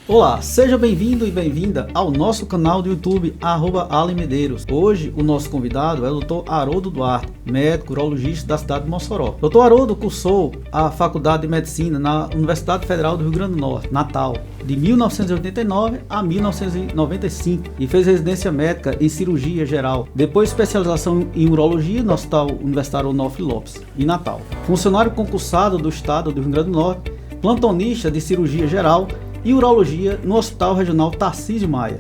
Olá, seja bem-vindo e bem-vinda ao nosso canal do YouTube, @alemedeiros. Hoje o nosso convidado é o Dr. Haroldo Duarte, médico urologista da cidade de Mossoró. Dr. Haroldo cursou a Faculdade de Medicina na Universidade Federal do Rio Grande do Norte, Natal, de 1989 a 1995 e fez residência médica em cirurgia geral, depois especialização em urologia no Hospital Universitário Onofre Lopes, em Natal. Funcionário concursado do Estado do Rio Grande do Norte, plantonista de cirurgia geral e urologia no Hospital Regional Tarcísio Maia.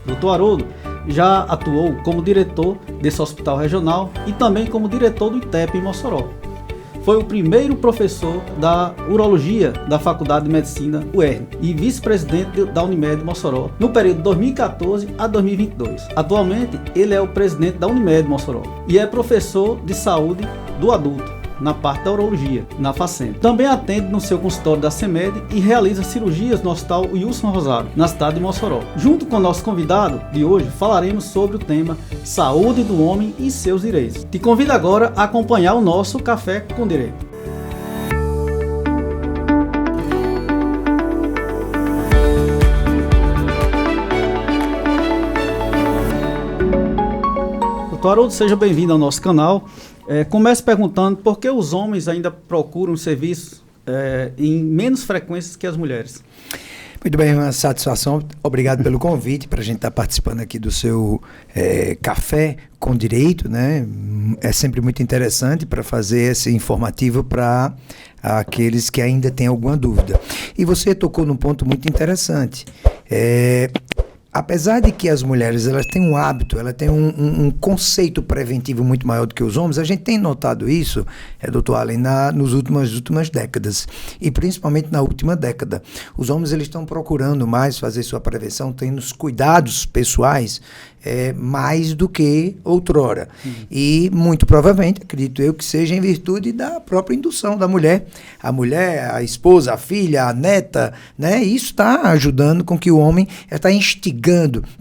Dr. Haroldo já atuou como diretor desse hospital regional e também como diretor do ITEP em Mossoró. Foi o primeiro professor da urologia da Faculdade de Medicina UERN e vice-presidente da Unimed Mossoró no período de 2014 a 2022. Atualmente, ele é o presidente da Unimed Mossoró e é professor de saúde do adulto na parte da urologia, na Facenta. Também atende no seu consultório da CEMED e realiza cirurgias no Hospital Wilson Rosário, na cidade de Mossoró. Junto com o nosso convidado de hoje, falaremos sobre o tema Saúde do Homem e seus Direitos. Te convido agora a acompanhar o nosso Café com Direito. Dr. Haroldo, seja bem-vindo ao nosso canal. Comece perguntando por que os homens ainda procuram serviços em menos frequências que as mulheres. Muito bem, uma satisfação. Obrigado pelo convite para a gente estar participando aqui do seu Café com Direito, né? É sempre muito interessante para fazer esse informativo para aqueles que ainda têm alguma dúvida. E você tocou num ponto muito interessante. Apesar de que as mulheres elas têm um hábito, elas têm um conceito preventivo muito maior do que os homens, a gente tem notado isso, doutor Allen, nas últimas décadas, e principalmente na última década. Os homens eles estão procurando mais fazer sua prevenção, tendo os cuidados pessoais mais do que outrora. E muito provavelmente, acredito eu, que seja em virtude da própria indução da mulher. A mulher, a esposa, a filha, a neta, né? Isso está ajudando com que o homem, está instigando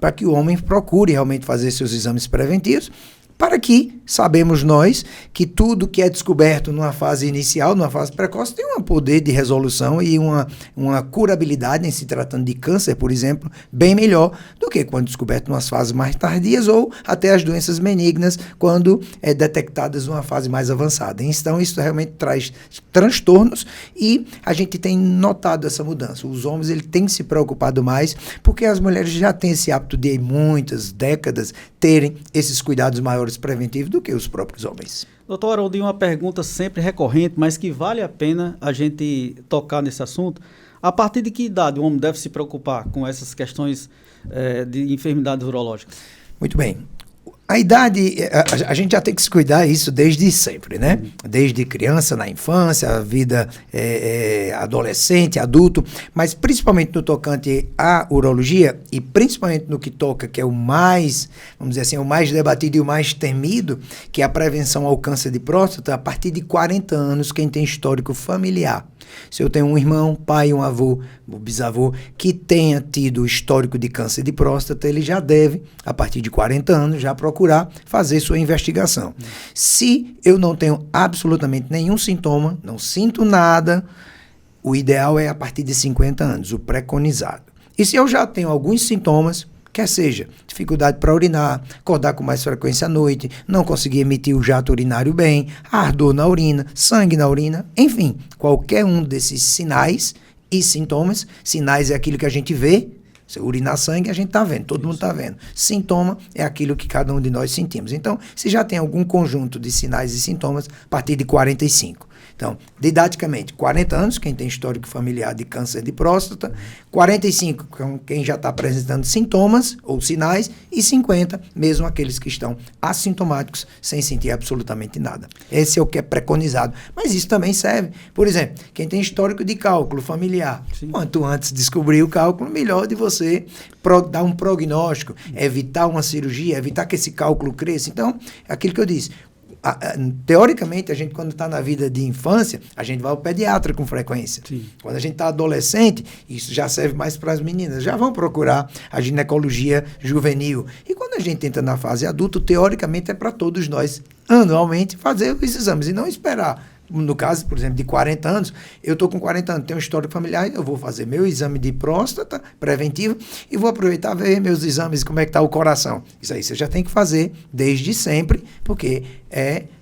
para que o homem procure realmente fazer seus exames preventivos, para que, sabemos nós, que tudo que é descoberto numa fase inicial, numa fase precoce, tem um poder de resolução e uma curabilidade em se tratando de câncer, por exemplo, bem melhor do que quando descoberto nas fases mais tardias ou até as doenças benignas, quando detectadas numa fase mais avançada. Então, isso realmente traz transtornos e a gente tem notado essa mudança. Os homens eles têm se preocupado mais porque as mulheres já têm esse hábito de, em muitas décadas, terem esses cuidados maiores preventivos do que os próprios homens. Doutor Haroldo, uma pergunta sempre recorrente, mas que vale a pena a gente tocar nesse assunto. A partir de que idade o homem deve se preocupar com essas questões de enfermidades urológicas? Muito bem. A idade, a gente já tem que se cuidar isso desde sempre, né? Desde criança, na infância, a vida adolescente, adulto, mas principalmente no tocante à urologia e principalmente no que toca, que é o mais, vamos dizer assim, o mais debatido e o mais temido, que é a prevenção ao câncer de próstata, a partir de 40 anos, quem tem histórico familiar. Se eu tenho um irmão, pai, um avô, um bisavô, que tenha tido histórico de câncer de próstata, ele já deve, a partir de 40 anos, já procurar fazer sua investigação. Se eu não tenho absolutamente nenhum sintoma, não sinto nada, o ideal é a partir de 50 anos, o preconizado. E se eu já tenho alguns sintomas, quer seja dificuldade para urinar, acordar com mais frequência à noite, não conseguir emitir o jato urinário bem, ardor na urina, sangue na urina, enfim, qualquer um desses sinais e sintomas. Sinais é aquilo que a gente vê, se urinar sangue a gente está vendo, todo mundo está vendo. Sintoma é aquilo que cada um de nós sentimos. Então, se já tem algum conjunto de sinais e sintomas, a partir de 45. Então, didaticamente, 40 anos, quem tem histórico familiar de câncer de próstata, 45, quem já está apresentando sintomas ou sinais, e 50, mesmo aqueles que estão assintomáticos, sem sentir absolutamente nada. Esse é o que é preconizado. Mas isso também serve, por exemplo, quem tem histórico de cálculo familiar. Sim. Quanto antes descobrir o cálculo, melhor de você dar um prognóstico, evitar uma cirurgia, evitar que esse cálculo cresça. Então, é aquilo que eu disse. Teoricamente, a gente, quando está na vida de infância, a gente vai ao pediatra com frequência. Sim. Quando a gente está adolescente, isso já serve mais para as meninas, já vão procurar a ginecologia juvenil. E quando a gente entra na fase adulta, teoricamente é para todos nós, anualmente, fazer os exames e não esperar No caso, por exemplo, de 40 anos, eu estou com 40 anos, tenho um histórico familiar, eu vou fazer meu exame de próstata preventivo e vou aproveitar ver meus exames, como é que está o coração. Isso aí você já tem que fazer desde sempre, porque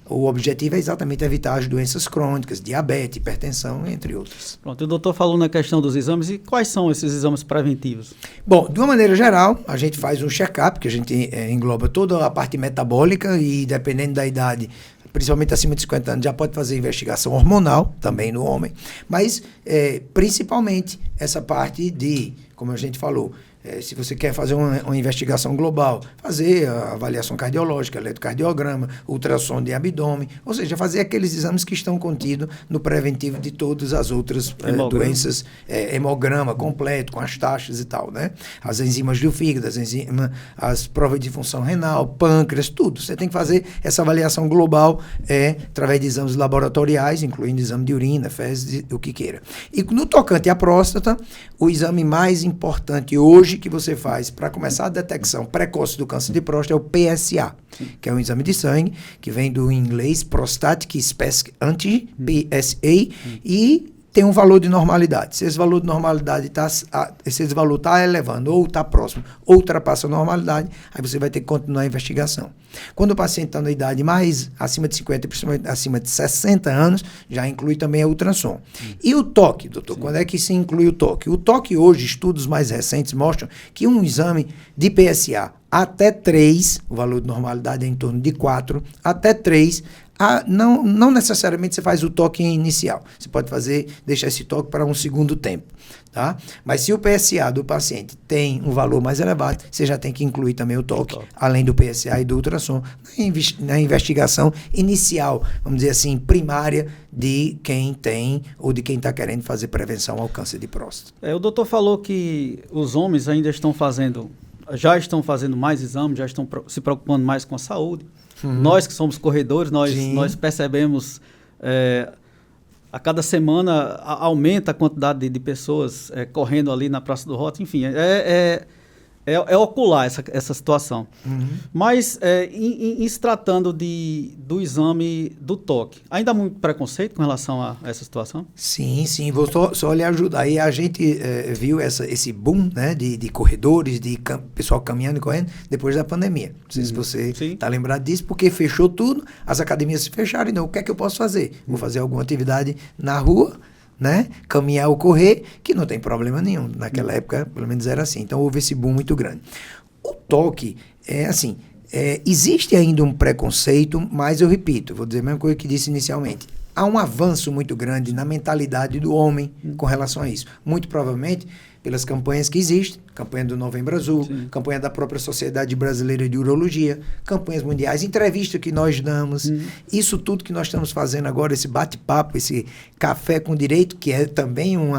o objetivo é exatamente evitar as doenças crônicas, diabetes, hipertensão, entre outras. Pronto, o doutor falou na questão dos exames, e quais são esses exames preventivos? Bom, de uma maneira geral, a gente faz um check-up, que a gente engloba toda a parte metabólica e, dependendo da idade, principalmente acima de 50 anos, já pode fazer investigação hormonal, também no homem, mas principalmente essa parte de, como a gente falou, se você quer fazer uma investigação global, fazer a avaliação cardiológica, eletrocardiograma, ultrassom de abdômen, ou seja, fazer aqueles exames que estão contidos no preventivo de todas as outras doenças, hemograma completo, com as taxas e tal, né? As enzimas do fígado, as provas de função renal, pâncreas, tudo. Você tem que fazer essa avaliação global através de exames laboratoriais, incluindo exame de urina, fezes, o que queira. E no tocante à próstata, o exame mais importante hoje que você faz para começar a detecção precoce do câncer de próstata é o PSA, que é um exame de sangue, que vem do inglês Prostatic Specific Antigen, PSA, e tem um valor de normalidade. Se esse valor de normalidade está elevando, ou está próximo, ou ultrapassa a normalidade, aí você vai ter que continuar a investigação. Quando o paciente está na idade mais acima de 50, principalmente acima de 60 anos, já inclui também a ultrassom. E o toque, doutor? Sim. Quando é que se inclui o toque? O toque hoje, estudos mais recentes mostram que um exame de PSA até 3, o valor de normalidade é em torno de 4, até 3, não necessariamente você faz o toque inicial. Você pode deixar esse toque para um segundo tempo, tá? Mas se o PSA do paciente tem um valor mais elevado, você já tem que incluir também o toque, além do PSA e do ultrassom, na investigação inicial, vamos dizer assim, primária de quem tem ou de quem está querendo fazer prevenção ao câncer de próstata. O doutor falou que os homens ainda já estão fazendo mais exames, já estão se preocupando mais com a saúde. Nós que somos corredores, nós percebemos a cada semana aumenta a quantidade de pessoas correndo ali na Praça do Rótulo, enfim, é ocular essa situação. Mas em se tratando do exame do toque, ainda há muito preconceito com relação a essa situação? Sim, vou só lhe ajudar. Aí a gente viu esse boom, né, de corredores, de pessoal caminhando e correndo depois da pandemia. Não sei se você está lembrado disso, porque fechou tudo, as academias se fecharam, então o que é que eu posso fazer? Vou fazer alguma atividade na rua, né? Caminhar ou correr, que não tem problema nenhum. Naquela época, pelo menos era assim. Então, houve esse boom muito grande. O toque, existe ainda um preconceito, mas eu repito, vou dizer a mesma coisa que disse inicialmente. Há um avanço muito grande na mentalidade do homem com relação a isso. Muito provavelmente pelas campanhas que existem, campanha do Novembro Azul, campanha da própria Sociedade Brasileira de Urologia, campanhas mundiais, entrevistas que nós damos, isso tudo que nós estamos fazendo agora, esse bate-papo, esse café com direito, que é também um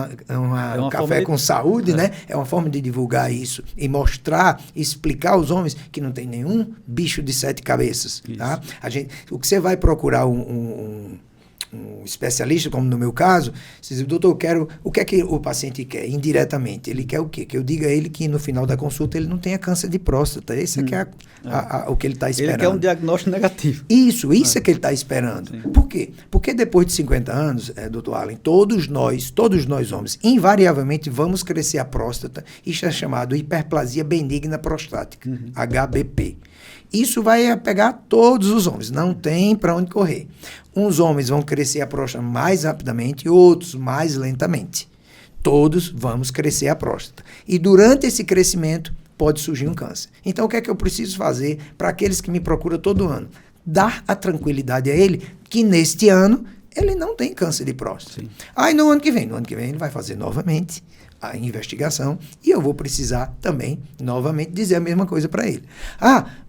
café com saúde, né? É uma forma de divulgar isso e mostrar, explicar aos homens que não tem nenhum bicho de 7 cabeças, tá? O que você vai procurar um especialista, como no meu caso, você diz, doutor, o que é que o paciente quer? Indiretamente, ele quer o quê? Que eu diga a ele que no final da consulta ele não tenha câncer de próstata. Esse é, o que ele está esperando. Ele quer um diagnóstico negativo. Isso é que ele está esperando. Sim. Por quê? Porque depois de 50 anos, doutor Allen, todos nós homens, invariavelmente vamos crescer a próstata. Isso é chamado hiperplasia benigna prostática, HBP. Isso vai pegar todos os homens, não tem para onde correr. Uns homens vão crescer a próstata mais rapidamente e outros mais lentamente. Todos vamos crescer a próstata. E durante esse crescimento pode surgir um câncer. Então o que é que eu preciso fazer para aqueles que me procuram todo ano? Dar a tranquilidade a ele que neste ano ele não tem câncer de próstata. Sim. Aí no ano que vem ele vai fazer novamente a investigação e eu vou precisar também, novamente, dizer a mesma coisa para ele.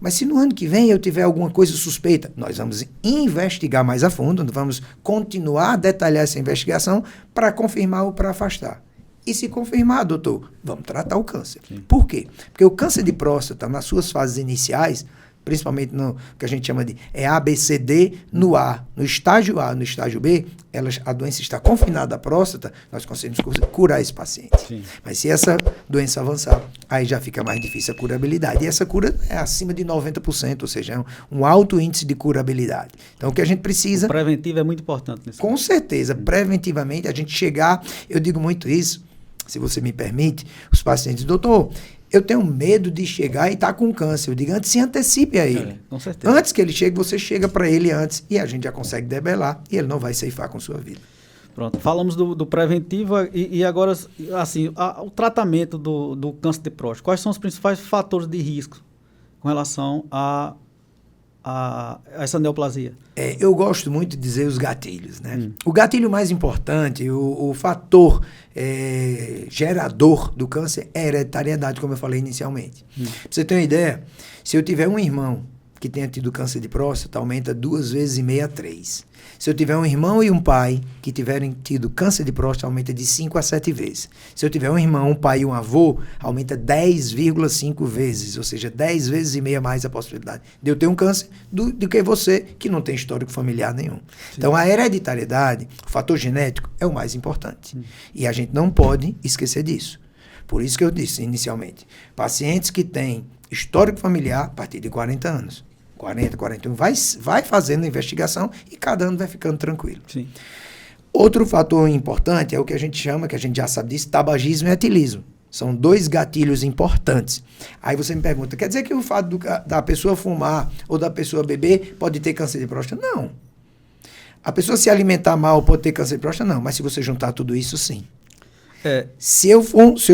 Mas se no ano que vem eu tiver alguma coisa suspeita, nós vamos investigar mais a fundo, vamos continuar a detalhar essa investigação para confirmar ou para afastar. E se confirmar, doutor, vamos tratar o câncer. Sim. Por quê? Porque o câncer de próstata, nas suas fases iniciais, principalmente no que a gente chama de ABCD no A. No estágio A, no estágio B, a doença está confinada à próstata, nós conseguimos curar esse paciente. Sim. Mas se essa doença avançar, aí já fica mais difícil a curabilidade. E essa cura é acima de 90%, ou seja, é um alto índice de curabilidade. Então, o que a gente precisa... O preventivo é muito importante nesse Com certeza, preventivamente, a gente chegar... Eu digo muito isso, se você me permite, os pacientes, doutor, eu tenho medo de chegar e estar com câncer. Eu digo, antes se antecipe a ele. Com certeza. Antes que ele chegue, você chega para ele antes e a gente já consegue debelar e ele não vai ceifar com sua vida. Pronto, falamos do preventivo e agora, assim, o tratamento do câncer de próstata. Quais são os principais fatores de risco com relação a essa neoplasia? Eu gosto muito de dizer os gatilhos, né? O gatilho mais importante, o fator gerador do câncer é a hereditariedade, como eu falei inicialmente. Pra você ter uma ideia, se eu tiver um irmão que tenha tido câncer de próstata, aumenta 2,5 vezes a 3. Se eu tiver um irmão e um pai que tiverem tido câncer de próstata, aumenta de 5 a 7 vezes. Se eu tiver um irmão, um pai e um avô, aumenta 10,5 vezes, ou seja, 10 vezes e meia mais a possibilidade de eu ter um câncer do que você, que não tem histórico familiar nenhum. Sim. Então, a hereditariedade, o fator genético, é o mais importante. E a gente não pode esquecer disso. Por isso que eu disse inicialmente, pacientes que têm histórico familiar a partir de 40 anos. 40, 41, vai fazendo investigação e cada ano vai ficando tranquilo. Sim. Outro fator importante é o que a gente chama, que a gente já sabe disso, tabagismo e etilismo. São 2 gatilhos importantes. Aí você me pergunta, quer dizer que o fato da pessoa fumar ou da pessoa beber pode ter câncer de próstata? Não. A pessoa se alimentar mal pode ter câncer de próstata? Não. Mas se você juntar tudo isso, sim. Se eu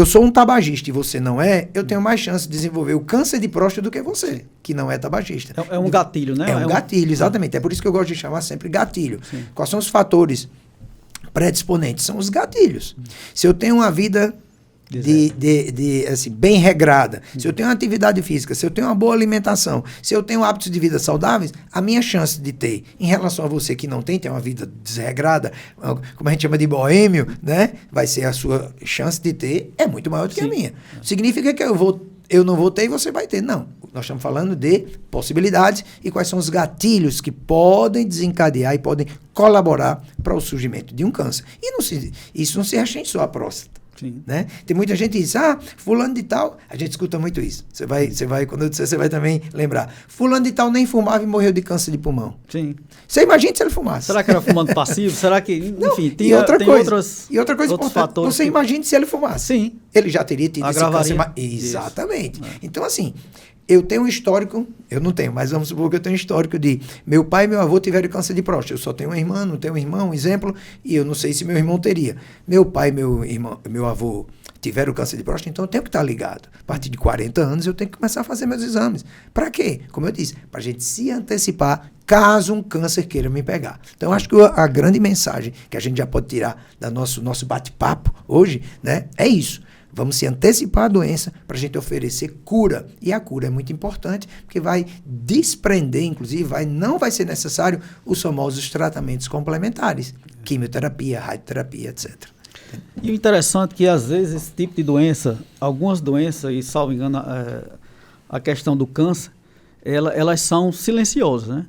sou um tabagista e você não é, eu tenho mais chance de desenvolver o câncer de próstata do que você, que não é tabagista. É um gatilho, né? É um gatilho, exatamente. É por isso que eu gosto de chamar sempre gatilho. Sim. Quais são os fatores predisponentes? São os gatilhos. Se eu tenho uma vida assim, bem regrada, se eu tenho uma atividade física, se eu tenho uma boa alimentação, se eu tenho hábitos de vida saudáveis, a minha chance de ter, em relação a você que não tem uma vida desregrada, como a gente chama de boêmio, né? Vai ser a sua chance de ter, é muito maior do que a minha. Significa que eu não vou ter e você vai ter. Não. Nós estamos falando de possibilidades e quais são os gatilhos que podem desencadear e podem colaborar para o surgimento de um câncer. E isso não se restringe só à próstata. Né? Tem muita gente que diz, fulano de tal, a gente escuta muito isso. Você vai, quando eu disser, você vai também lembrar. Fulano de tal nem fumava e morreu de câncer de pulmão. Sim. Você imagina se ele fumasse. Será que era fumando passivo? Será que, enfim, tem outra coisa importante, fatores. Você imagina se ele fumasse. Sim. Ele já teria tido esse câncer. Exatamente. Então, assim, eu tenho um histórico, eu não tenho, mas vamos supor que eu tenho um histórico de meu pai e meu avô tiveram câncer de próstata. Eu só tenho uma irmã, não tenho um irmão, um exemplo, e eu não sei se meu irmão teria. Meu pai e meu avô tiveram câncer de próstata, então eu tenho que estar ligado. A partir de 40 anos eu tenho que começar a fazer meus exames. Para quê? Como eu disse, para a gente se antecipar caso um câncer queira me pegar. Então, eu acho que a grande mensagem que a gente já pode tirar do nosso bate-papo hoje, né, é isso. Vamos se antecipar a doença para a gente oferecer cura. E a cura é muito importante, porque vai desprender, inclusive, não vai ser necessário os famosos tratamentos complementares. Quimioterapia, radioterapia, etc. E o interessante é que, às vezes, esse tipo de doença, algumas doenças, e salvo engano, a questão do câncer, elas são silenciosas, né?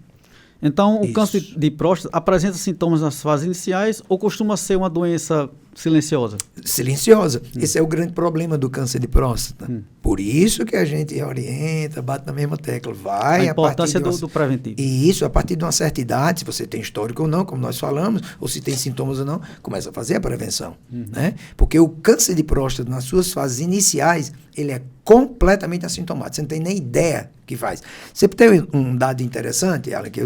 Então, o câncer de próstata apresenta sintomas nas fases iniciais ou costuma ser uma doença silenciosa? Silenciosa. Esse é o grande problema do câncer de próstata. Por isso que a gente orienta, bate na mesma tecla. A importância do preventivo. E isso, a partir de uma certa idade, se você tem histórico ou não, como nós falamos, ou se tem sintomas ou não, começa a fazer a prevenção. Né? Porque o câncer de próstata, nas suas fases iniciais, ele é completamente assintomático. Você não tem nem ideia que faz. Você tem um dado interessante, Alan, que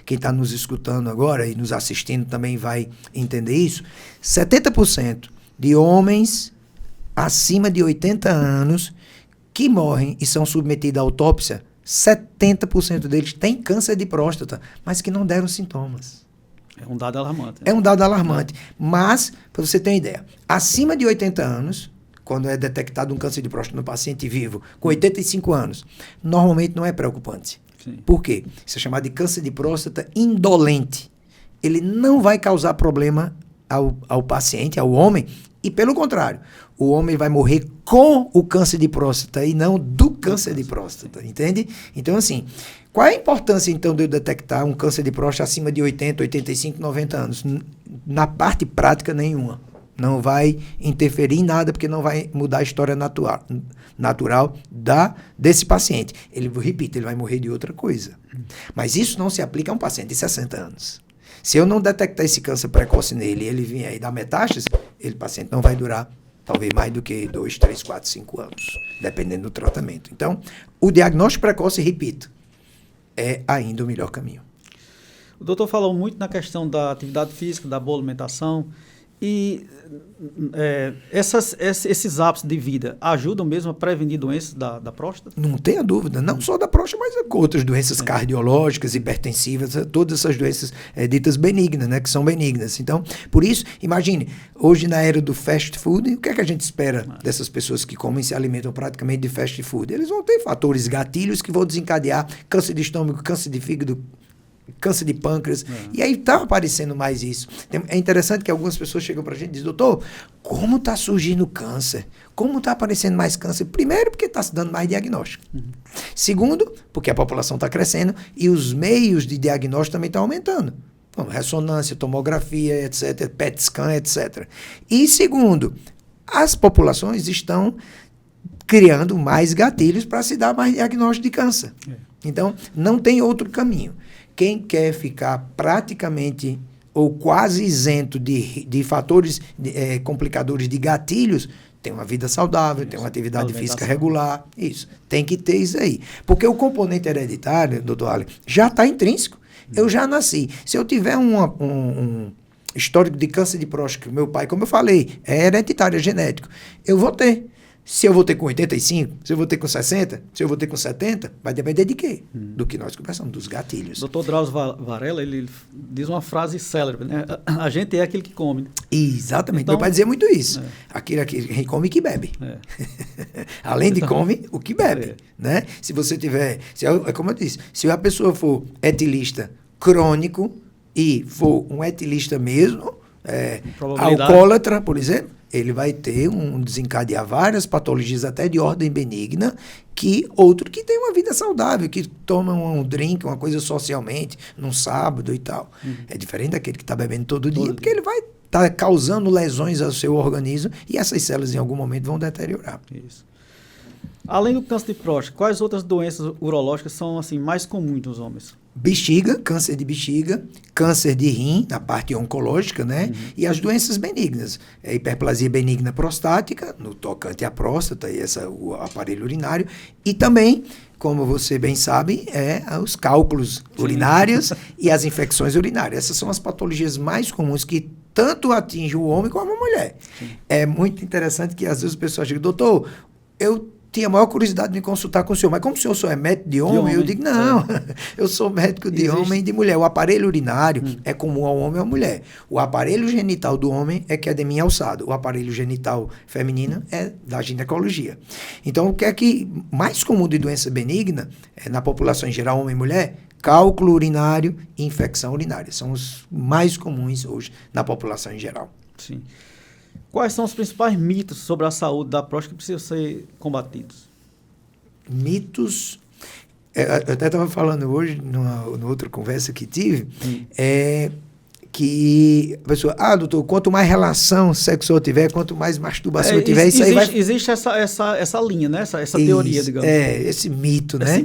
quem está nos escutando agora e nos assistindo também vai entender isso. 70% de homens acima de 80 anos que morrem e são submetidos à autópsia, 70% deles têm câncer de próstata, mas que não deram sintomas. É um dado alarmante. É um dado alarmante. Mas, para você ter uma ideia, acima de 80 anos, quando é detectado um câncer de próstata no paciente vivo, com 85 anos, normalmente não é preocupante. Sim. Por quê? Isso é chamado de câncer de próstata indolente. Ele não vai causar problema ao paciente, ao homem, e pelo contrário, o homem vai morrer com o câncer de próstata e não do câncer de próstata, entende? Então, assim, qual é a importância, então, de eu detectar um câncer de próstata acima de 80, 85, 90 anos? Na parte prática, nenhuma. Não vai interferir em nada, porque não vai mudar a história natural desse paciente. Repito, ele vai morrer de outra coisa. Mas isso não se aplica a um paciente de 60 anos. Se eu não detectar esse câncer precoce nele e ele vier e dar metástase, o paciente não vai durar talvez mais do que 2, 3, 4, 5 anos, dependendo do tratamento. Então, o diagnóstico precoce, repito, é ainda o melhor caminho. O doutor falou muito na questão da atividade física, da boa alimentação, e esses hábitos de vida ajudam mesmo a prevenir doenças da próstata? Não tenha dúvida, não só da próstata, mas outras doenças cardiológicas, hipertensivas, todas essas doenças ditas benignas, né, que são benignas. Então, por isso, imagine, hoje na era do fast food, o que é que a gente espera dessas pessoas que comem e se alimentam praticamente de fast food? Eles vão ter fatores gatilhos que vão desencadear câncer de estômago, câncer de fígado, câncer de pâncreas, e aí está aparecendo mais isso. É interessante que algumas pessoas chegam para a gente e dizem, doutor, como está surgindo câncer? Como está aparecendo mais câncer? Primeiro, porque está se dando mais diagnóstico. Segundo, porque a população está crescendo e os meios de diagnóstico também estão aumentando. Bom, ressonância, tomografia, etc., PET scan, etc. E segundo, as populações estão criando mais gatilhos para se dar mais diagnóstico de câncer. Então, não tem outro caminho. Quem quer ficar praticamente ou quase isento de fatores complicadores de gatilhos, tem uma vida saudável, isso, tem uma atividade física regular, isso. Tem que ter isso aí. Porque o componente hereditário, doutor Ali, já está intrínseco. Eu já nasci. Se eu tiver um histórico de câncer de próstata, meu pai, como eu falei, é hereditário, é genético, eu vou ter. Se eu vou ter com 85, se eu vou ter com 60, se eu vou ter com 70, vai depender de quê? Do que nós conversamos, dos gatilhos. Dr. Drauzio Varela, ele diz uma frase célebre, né? A gente é aquele que come. Né? Exatamente. Então, meu pai dizia muito isso. Aquele quem come que bebe. Além de come, o que bebe. Né? Se você tiver... é como eu disse, se a pessoa for etilista crônico e for um etilista mesmo, alcoólatra, por exemplo, ele vai ter desencadear várias patologias até de ordem benigna, que outro que tem uma vida saudável, que toma um drink, uma coisa socialmente, num sábado e tal. É diferente daquele que está bebendo todo dia, porque ele vai estar causando lesões ao seu organismo e essas células em algum momento vão deteriorar. Isso. Além do câncer de próstata, quais outras doenças urológicas são assim, mais comuns nos homens? Bexiga, câncer de bexiga, câncer de rim, na parte oncológica, né? E as doenças benignas. A hiperplasia benigna prostática, no tocante à próstata e o aparelho urinário. E também, como você bem sabe, os cálculos urinários e as infecções urinárias. Essas são as patologias mais comuns que tanto atingem o homem como a mulher. É muito interessante que às vezes o pessoal diz, doutor, eu tinha a maior curiosidade de me consultar com o senhor, mas como o senhor só é médico de homem, eu digo, não, eu sou médico de homem e de mulher. O aparelho urinário é comum ao homem e à mulher. O aparelho genital do homem é que é de mim alçado. O aparelho genital feminino é da ginecologia. Então, o que é que mais comum de doença benigna, na população em geral, homem e mulher, cálculo urinário e infecção urinária. São os mais comuns hoje na população em geral. Sim. Quais são os principais mitos sobre a saúde da próstata que precisam ser combatidos? Mitos... eu até estava falando hoje, numa outra conversa que tive, que a pessoa, doutor, quanto mais relação sexual tiver, quanto mais masturbação tiver, isso aí vai... Existe essa linha, né? Essa teoria, digamos. Esse mito, né?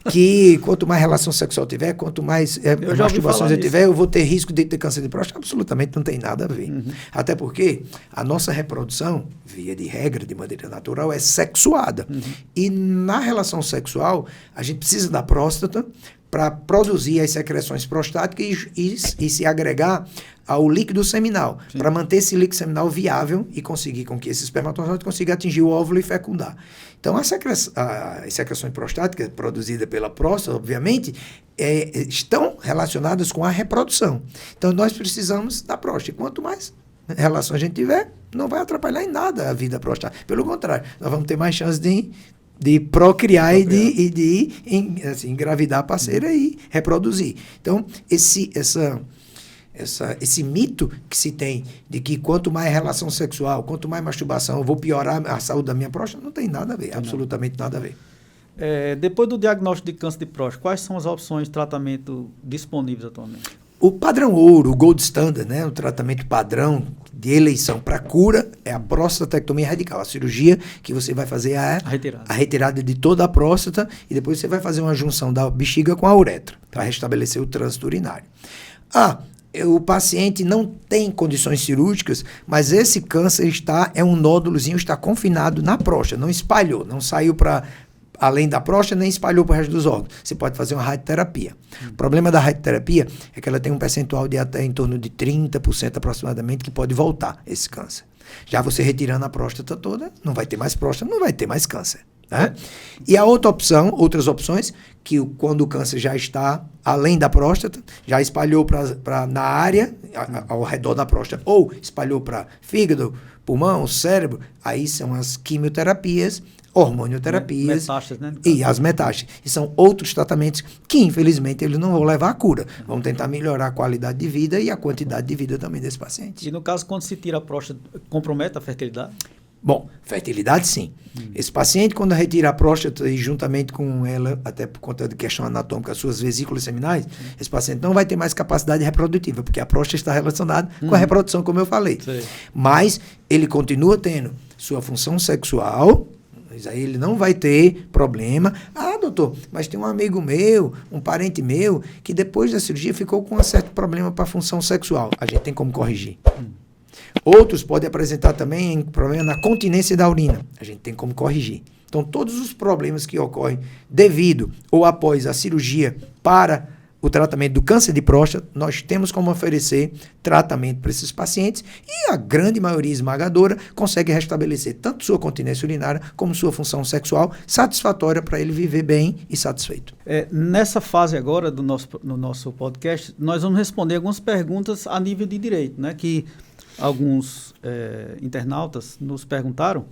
Que quanto mais relação sexual tiver, quanto mais masturbações eu tiver, eu vou ter risco de ter câncer de próstata. Absolutamente não tem nada a ver. Até porque a nossa reprodução, via de regra, de maneira natural, é sexuada. E na relação sexual, a gente precisa da próstata para produzir as secreções prostáticas e se agregar ao líquido seminal, para manter esse líquido seminal viável e conseguir com que esse espermatozoide consiga atingir o óvulo e fecundar. Então, as secreções prostáticas produzidas pela próstata, obviamente, estão relacionadas com a reprodução. Então, nós precisamos da próstata. Quanto mais relação a gente tiver, não vai atrapalhar em nada a vida prostática. Pelo contrário, nós vamos ter mais chance de procriar e de engravidar a parceira e reproduzir. Então, esse mito que se tem de que quanto mais relação sexual, quanto mais masturbação, eu vou piorar a saúde da minha próstata, não tem nada a ver, absolutamente nada a ver. Depois do diagnóstico de câncer de próstata, quais são as opções de tratamento disponíveis atualmente? O padrão ouro, o gold standard, né, o tratamento padrão de eleição para cura é a prostatectomia radical, a cirurgia que você vai fazer a retirada de toda a próstata e depois você vai fazer uma junção da bexiga com a uretra para restabelecer o trânsito urinário. O paciente não tem condições cirúrgicas, mas esse câncer é um nódulozinho, está confinado na próstata, não espalhou, não saiu para além da próstata, nem espalhou para o resto dos órgãos. Você pode fazer uma radioterapia. O problema da radioterapia é que ela tem um percentual de até em torno de 30% aproximadamente que pode voltar esse câncer. Já você retirando a próstata toda, não vai ter mais próstata, não vai ter mais câncer. Né? E a outras opções, que quando o câncer já está além da próstata, já espalhou na área, ao redor da próstata, ou espalhou para fígado, pulmão, cérebro, aí são as quimioterapias, hormonioterapias e as metástases. E são outros tratamentos que, infelizmente, eles não vão levar à cura. Vão tentar melhorar a qualidade de vida e a quantidade de vida também desse paciente. E no caso, quando se tira a próstata, compromete a fertilidade? Bom, fertilidade sim. Esse paciente, quando retira a próstata e juntamente com ela, até por conta de questão anatômica, suas vesículas seminais, esse paciente não vai ter mais capacidade reprodutiva, porque a próstata está relacionada com a reprodução, como eu falei. Mas ele continua tendo sua função sexual, mas aí ele não vai ter problema. Doutor, mas tem um amigo meu, um parente meu, que depois da cirurgia ficou com um certo problema para a função sexual. A gente tem como corrigir. Outros podem apresentar também problema na continência da urina. A gente tem como corrigir. Então, todos os problemas que ocorrem devido ou após a cirurgia para o tratamento do câncer de próstata, nós temos como oferecer tratamento para esses pacientes e a grande maioria esmagadora consegue restabelecer tanto sua continência urinária como sua função sexual satisfatória para ele viver bem e satisfeito. Nessa fase agora no nosso podcast, nós vamos responder algumas perguntas a nível de direito, né, que alguns internautas nos perguntaram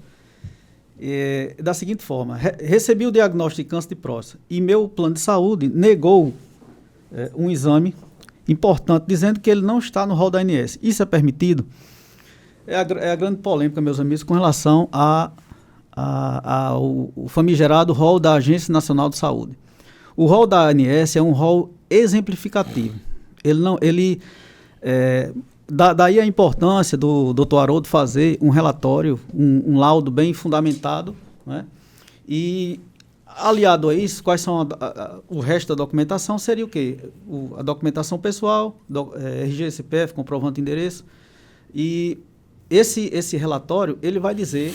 da seguinte forma: recebi o diagnóstico de câncer de próstata e meu plano de saúde negou um exame importante, dizendo que ele não está no rol da ANS. Isso é permitido? É a grande polêmica, meus amigos, com relação ao famigerado rol da Agência Nacional de Saúde. O rol da ANS é um rol exemplificativo. Daí a importância do Dr. Haroldo fazer um relatório, um laudo bem fundamentado, né? E aliado a isso, quais são o resto da documentação? Seria o quê? A documentação pessoal, RG, CPF, comprovante de endereço. E esse relatório, ele vai dizer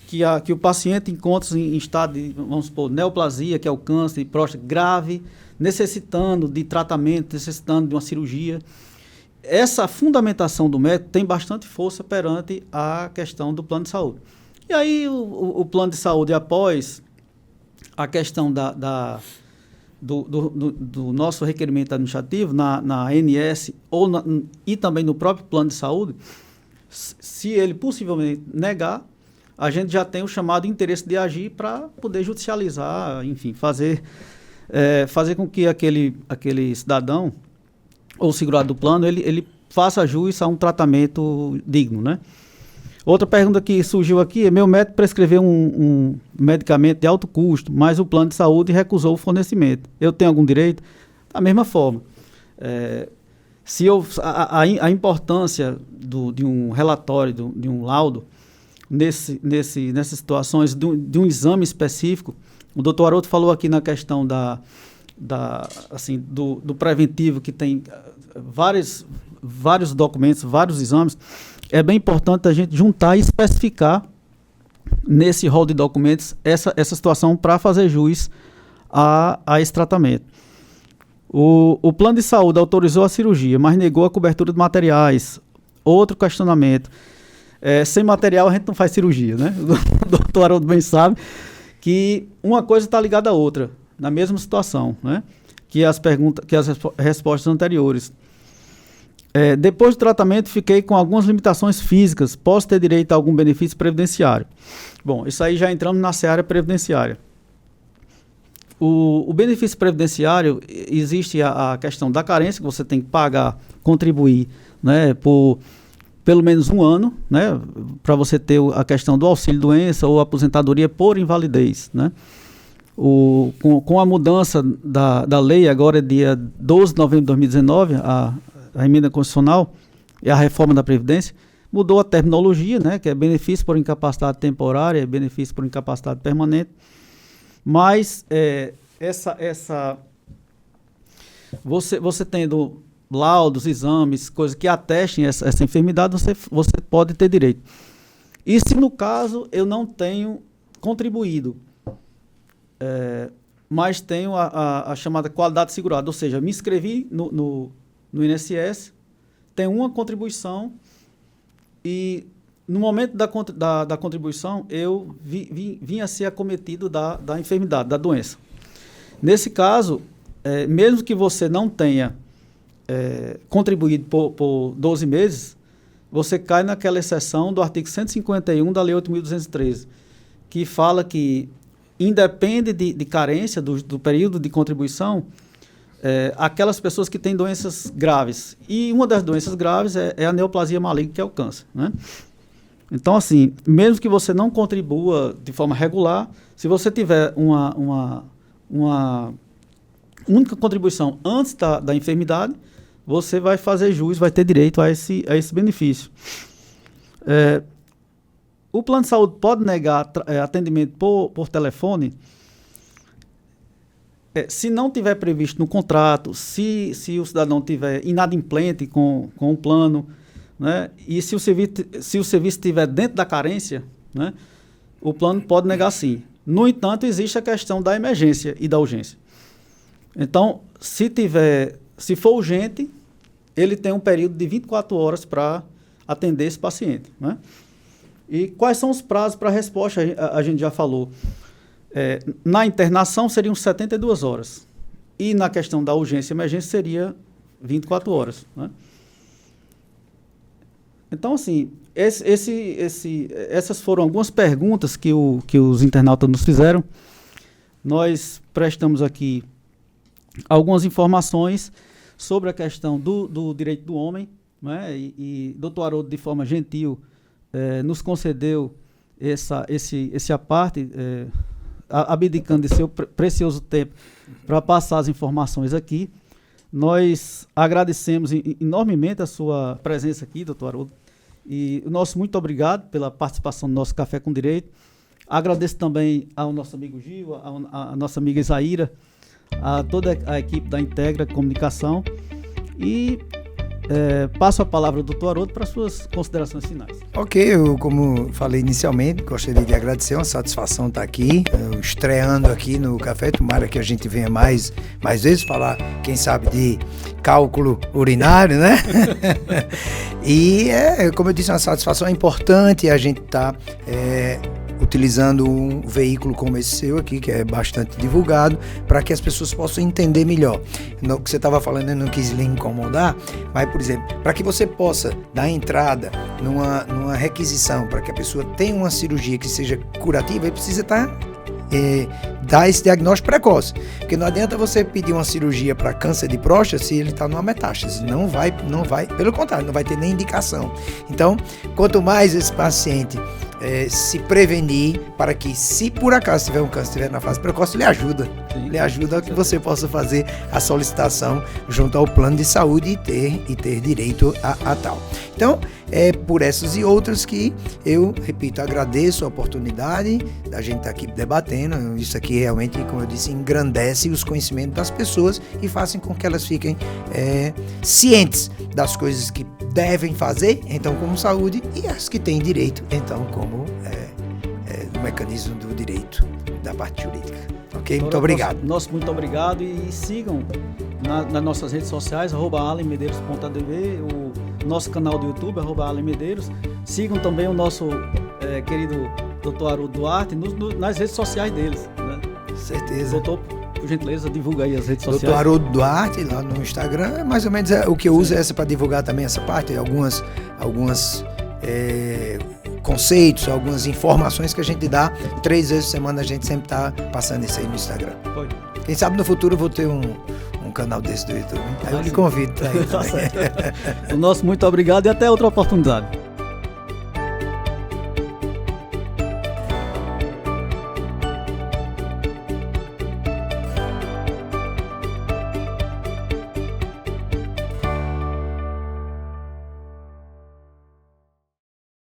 que o paciente encontra-se em estado de, vamos supor, neoplasia, que é o câncer de próstata grave, necessitando de tratamento, necessitando de uma cirurgia. Essa fundamentação do médico tem bastante força perante a questão do plano de saúde. E aí o plano de saúde, após a questão do nosso requerimento administrativo na ANS e também no próprio plano de saúde, se ele possivelmente negar, a gente já tem o chamado interesse de agir para poder judicializar, enfim, fazer com que aquele cidadão ou segurado do plano, ele faça jus a um tratamento digno, né? Outra pergunta que surgiu aqui é: meu médico prescreveu um medicamento de alto custo, mas o plano de saúde recusou o fornecimento. Eu tenho algum direito? Da mesma forma. A importância de um relatório, de um laudo, nessas situações, de um exame específico, o doutor Haroldo falou aqui na questão do preventivo, que tem vários documentos, vários exames. É bem importante a gente juntar e especificar nesse rol de documentos essa situação para fazer jus a esse tratamento. O plano de saúde autorizou a cirurgia, mas negou a cobertura de materiais. Outro questionamento: sem material a gente não faz cirurgia, né? O doutor Haroldo bem sabe que uma coisa está ligada à outra, na mesma situação, né? Que as respostas anteriores. Depois do tratamento, fiquei com algumas limitações físicas. Posso ter direito a algum benefício previdenciário? Bom, isso aí já entramos na seara previdenciária. o benefício previdenciário, existe a questão da carência, que você tem que pagar, contribuir, né, por pelo menos um ano, né, para você ter a questão do auxílio-doença ou aposentadoria por invalidez, né. Com a mudança da lei, agora é dia 12 de novembro de 2019, a emenda constitucional e a reforma da Previdência, mudou a terminologia, né, que é benefício por incapacidade temporária e benefício por incapacidade permanente, mas você tendo laudos, exames, coisas que atestem essa enfermidade, você pode ter direito. E se no caso eu não tenho contribuído, mas tenho a chamada qualidade segurada, ou seja, me inscrevi no INSS, tenho uma contribuição e no momento da contribuição eu vim a ser acometido da enfermidade, da doença. Nesse caso, mesmo que você não tenha contribuído por 12 meses, você cai naquela exceção do artigo 151 da Lei 8.213, que fala que independe de carência do período de contribuição, aquelas pessoas que têm doenças graves. E uma das doenças graves é a neoplasia maligna, que é o câncer, né? Então, assim, mesmo que você não contribua de forma regular, se você tiver uma única contribuição antes da enfermidade, você vai fazer jus, vai ter direito a esse benefício. O plano de saúde pode negar atendimento por telefone se não tiver previsto no contrato, se o cidadão tiver inadimplente com o plano, né, e se o serviço estiver dentro da carência, né, o plano pode negar sim. No entanto, existe a questão da emergência e da urgência. Então, se for urgente, ele tem um período de 24 horas para atender esse paciente, né? E quais são os prazos para resposta? A gente já falou. Na internação seriam 72 horas. E na questão da urgência e emergência seria 24 horas. Né? Então, assim, essas foram algumas perguntas que os internautas nos fizeram. Nós prestamos aqui algumas informações sobre a questão do direito do homem, né? E Dr. Haroldo, de forma gentil, nos concedeu esse aparte, abdicando de seu precioso tempo para passar as informações aqui. Nós agradecemos enormemente a sua presença aqui, doutor Haroldo, e o nosso muito obrigado pela participação no nosso Café com Direito. Agradeço também ao nosso amigo Gil, a nossa amiga Isaíra, a toda a equipe da Integra Comunicação e passo a palavra ao doutor Haroldo para suas considerações finais. Ok, eu, como falei inicialmente, gostaria de agradecer, uma satisfação estar aqui, estreando aqui no Café. Tomara que a gente venha mais vezes falar, quem sabe, de cálculo urinário, né? E, como eu disse, uma satisfação. É importante a gente estar utilizando um veículo como esse seu aqui, que é bastante divulgado, para que as pessoas possam entender melhor. No que você estava falando, eu não quis lhe incomodar, mas, por exemplo, para que você possa dar entrada numa requisição, para que a pessoa tenha uma cirurgia que seja curativa, ele precisa dar esse diagnóstico precoce. Porque não adianta você pedir uma cirurgia para câncer de próstata se ele está numa metástase. Não vai, pelo contrário, não vai ter nem indicação. Então, quanto mais esse paciente se prevenir, para que, se por acaso tiver um câncer, estiver na fase precoce, ele ajuda a que você possa fazer a solicitação junto ao plano de saúde e ter direito a tal. Então, por essas e outras que eu, repito, agradeço a oportunidade da gente estar aqui debatendo. Isso aqui realmente, como eu disse, engrandece os conhecimentos das pessoas e fazem com que elas fiquem cientes das coisas que devem fazer, então, como saúde, e as que têm direito, então, como o mecanismo do direito da parte jurídica. Ok? Muito obrigado. Nosso muito obrigado e sigam nas nossas redes sociais, @alemedeiros.adv, o nosso canal do YouTube, @alemedeiros. Sigam também o nosso querido Dr. Haroldo Duarte nas redes sociais deles. Né? Certeza. Doutor, por gentileza, divulga aí as redes sociais. Dr. Haroldo Duarte, lá no Instagram, mais ou menos o que eu uso é essa para divulgar também essa parte, algumas conceitos, algumas informações que a gente dá 3 vezes por semana, a gente sempre está passando isso aí no Instagram. Foi. Quem sabe no futuro eu vou ter um canal desse do YouTube. Aí eu lhe convido para ir. Tá certo. O nosso muito obrigado e até outra oportunidade.